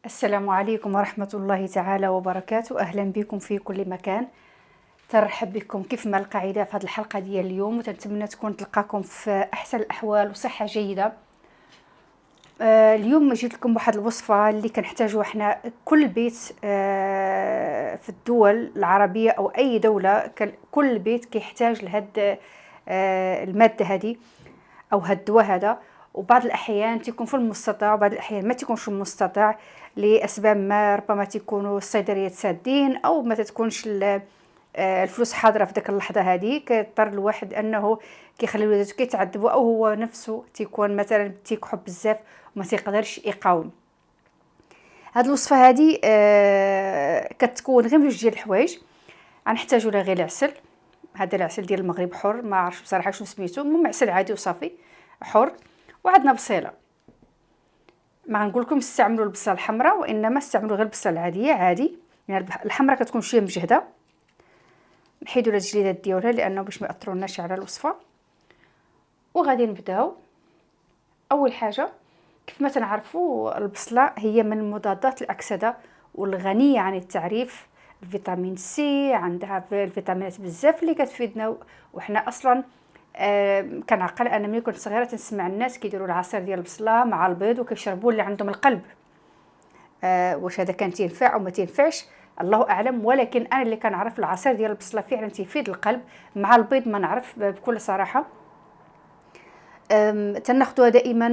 السلام عليكم ورحمة الله تعالى وبركاته. أهلا بكم في كل مكان. ترحب بكم كيف ما القاعدة في هذه الحلقة ديال اليوم، وتنتمنى تكون تلقاكم في أحسن الأحوال وصحة جيدة. اليوم جيت لكم بواحد الوصفة اللي كنحتاجوها حنا كل بيت في الدول العربية أو أي دولة. كل بيت كيحتاج لهاد المادة هذه او هاد الدواء هذا. وبعض الاحيان تيكون في المستطاع وبعض الاحيان ما تيكونش في المستطاع لاسباب ما، ربما تيكونوا الصيدليات سادين او ما تتكونش الفلوس حاضره في ديك اللحظه هذه. كيضطر الواحد انه كيخلي ولادته كيتعذبوا او هو نفسه تيكون مثلا تيكحب بزاف وما تيقدرش يقاوم. هاد الوصفه هذه كتكون غير بجوج ديال الحوايج. غنحتاجوا لها غير العسل. هذا العسل ديال المغرب حر، ما عرفتش بصراحه شنو سميتو، المهم عسل عادي وصافي حر. وعندنا بصيله. ما غنقول لكم استعملوا البصله الحمراء، وانما استعملوا غير البصله العاديه عادي، يعني الحمراء كتكون شويه مجهده. نحيدوا الجليدات ديالها لانه باش ما ياثروناش على الوصفه. وغادي نبداو. اول حاجه كيف ما تنعرفوا البصله هي من مضادات الاكسده والغنيه عن التعريف. الفيتامين سي عندها الفيتامينات بزاف اللي كتفيدنا. وحنا اصلا كنعقل انا ملي كنت صغيره تنسمع الناس كيديروا العصير ديال البصله مع البيض وكيشربوا اللي عندهم القلب. واش هذا كان تينفع او ما تينفعش الله اعلم، ولكن انا اللي كنعرف العصير ديال البصله فعلا تيفيد القلب. مع البيض ما نعرف بكل صراحه. تناخذوها دائما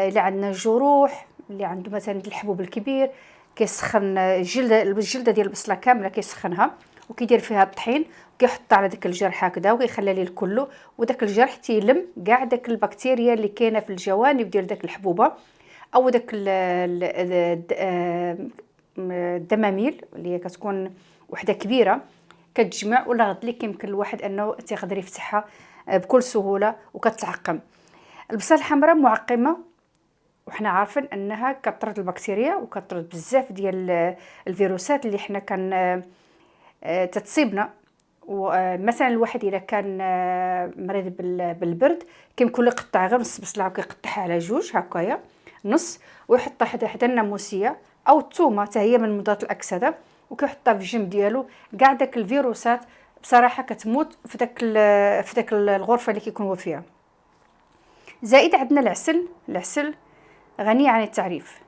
اللي عندنا جروح، اللي عنده مثلا الحبوب الكبير كيسخن الجلده ديال البصله كامله كيسخنها وكيدير فيها الطحين وكيحطها على داك الجرح هكذا وكيخلي ليه كله، وداك الجرح تيلم كاع داك البكتيريا اللي كاينه في الجوانب ديال داك الحبوبه او داك الدماميل اللي كتكون وحده كبيره كتجمع ولا غد لي كيمكن الواحد انه تيقدر يفتحها بكل سهوله وكتعقم. البصله الحمراء معقمه، وحنا عارفين انها كطرد البكتيريا وكطرد بزاف ديال الفيروسات اللي حنا كان تتصيبنا. ومثلا الواحد اذا كان مريض بالبرد كيمكن له يقطع غير نص بصله وكيقطعها على جوج هكايا نص، ويحطها حدا الناموسيه او الثومه حتى هي من مضادات الاكسده وكيحطها في الجنب ديالو. كاع داك الفيروسات بصراحه كتموت في داك الغرفه اللي كيكون هو فيها. زائد عندنا العسل غني عن التعريف،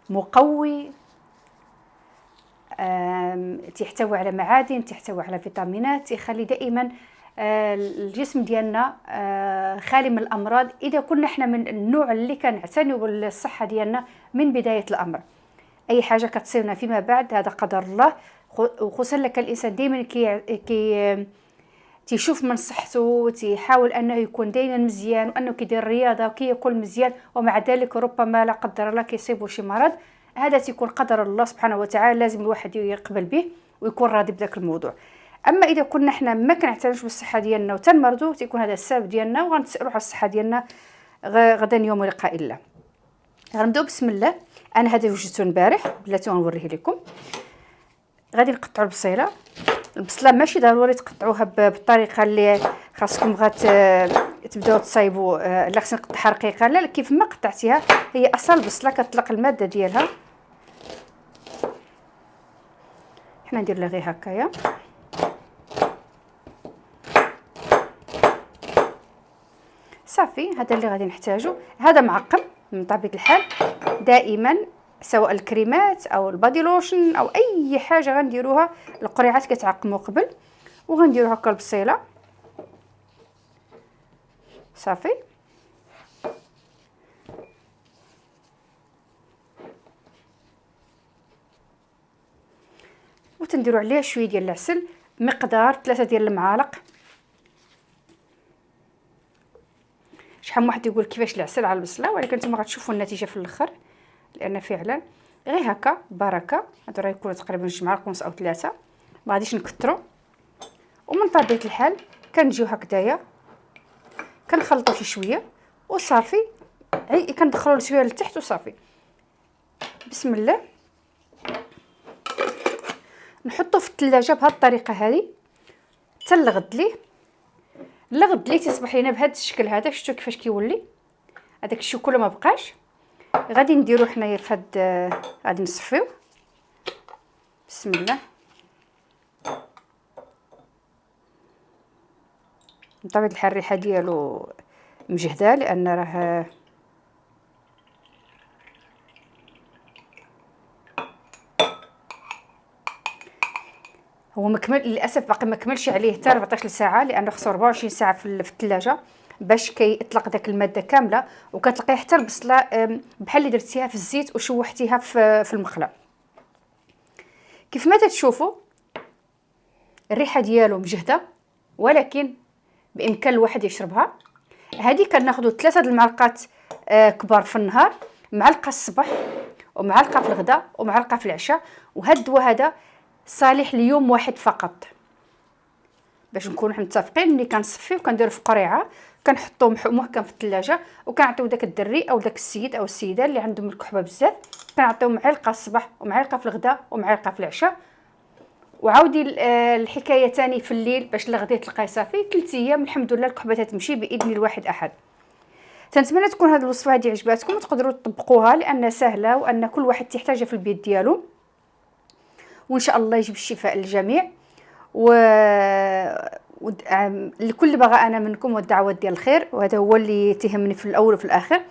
مقوي، تحتوي على معادن، تحتوي على فيتامينات، يخلي دائما الجسم ديالنا خالي من الامراض اذا كنا احنا من النوع اللي كنعتنيو بالصحه ديالنا من بدايه الامر. اي حاجه كتصيبنا فيما بعد هذا قدر الله، وخصوصا لك الانسان دائما كي تيشوف من صحته وتيحاول انه يكون دائما مزيان وانه كيدير الرياضه وكياكل مزيان، ومع ذلك ربما لا قدر الله كيصيبه شي مرض. هذا تيكون قدر الله سبحانه وتعالى، لازم الواحد يقبل به ويكون راضي بداك الموضوع. اما اذا كنا احنا ما كنعتنيوش بالصحه ديالنا وتنمرضوا تيكون هذا السبب ديالنا وغنتسالوا على الصحه ديالنا غدا يوم لقاء الله. غنبداو بسم الله. انا هذا وجدته البارح بلاتي غنوريه لكم. غادي نقطعوا البصله ماشي ضروري تقطعوها بالطريقه اللي خاصكم تبداو تصايبوا. لا خصني نقطعها رقيقه، لا كيف ما قطعتيها هي اصلا البصله كتطلق الماده ديالها. حنا ندير لها غير هكايا صافي. هذا اللي غادي نحتاجو. هذا معقم من طبيعه الحال دائما، سواء الكريمات او البادي لوشن او اي حاجه غنديروها القريعات كتعقموا قبل. وغنديروا هكا البصيله صافي. وتنديروا عليها شويه ديال العسل، مقدار 3 ديال المعالق. شحال من واحد يقول كيفاش العسل على البصله، ولكن نتوما غتشوفوا النتيجه في الاخر، لان فعلا غير هكا بركه. هادو راه يكونوا تقريبا 2 معالق ونص او 3، ما غاديش نكثروا. ومن طبيعه الحال كنجيو هكذايا كنخلطوا شي شويه وصافي. كندخلوا شويه لتحت وصافي. بسم الله. نحطو في الثلاجه بهذه الطريقه هذه حتى الغد ليه تصبح لينا بهذا الشكل هذا. شفتوا كيفاش كيولي هذاك الشيء كله ما بقاش. غادي نديرو حنايا في هاد غادي نصفيو. بسم الله. بطبيعة الحال الريحه ديالو مجهده، لان راه هو مكمل للاسف، باقي ما كملش عليه حتى 14 ساعه، لانه خصو 24 ساعه في الثلاجه باش كيطلق داك الماده كامله. وكتلقاي حتى البصله بحال اللي درتيها في الزيت وشوحتيها في المقله. كيف ما تشوفوا الريحه ديالو مجهده، ولكن بامكان الواحد يشربها. هذه كناخذوا 3 المعلقات كبار في النهار، معلقه الصباح ومعلقه في الغداء ومعلقه في العشاء. وهذا الدواء هذا صالح ليوم واحد فقط، باش نكونوا متفقين. ملي كنصفيو كنديرو في قريعه، كنحطوه محكم في الثلاجه، وكنعطيو داك الدري او داك السيد او السيده اللي عندهم الكحبه بزاف، كنعطيو معلقه الصباح ومعلقه في الغداء ومعلقه في العشاء. وعاودي الحكايه تاني في الليل باش لغدي تلقاي صافي 3 ايام الحمد لله الكحبه تتمشي باذن الواحد احد. تنتمنى تكون هذه الوصفه هذه عجباتكم وتقدروا تطبقوها، لان سهله وان كل واحد تحتاجها في البيت ديالو، وان شاء الله يجيب الشفاء للجميع. لكل بغى انا منكم والدعوات ديال الخير، وهذا هو اللي تهمني في الاول وفي الاخر.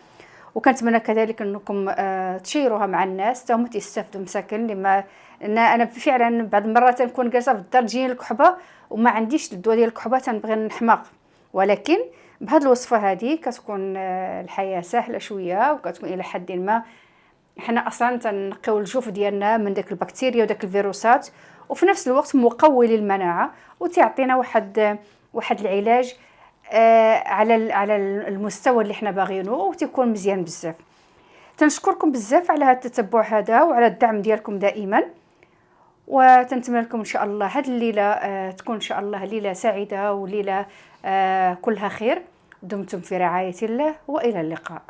وكنتمنى كذلك انكم تشيروها مع الناس حتى هما يستافدوا مساكن. لما انا فعلا بعض المرات نكون جالسه في الدار تجيني الكحبه وما عنديش الدواء ديال الكحبه، تنبغي نحماق. ولكن بهذه الوصفه هذه كتكون الحياه سهله شويه، وكتكون الى حد ما حنا اصلا تنقيو الجوف ديالنا من داك البكتيريا وداك الفيروسات، وفي نفس الوقت مقوي للمناعه، وتعطينا واحد العلاج على المستوى اللي حنا باغينه، وتكون مزيان بزاف. تنشكركم بزاف على هذا التتبع هذا وعلى الدعم ديالكم دائما، وتنتمنى لكم ان شاء الله هذه الليله تكون ان شاء الله ليله سعيده وليله كلها خير. دمتم في رعايه الله، والى اللقاء.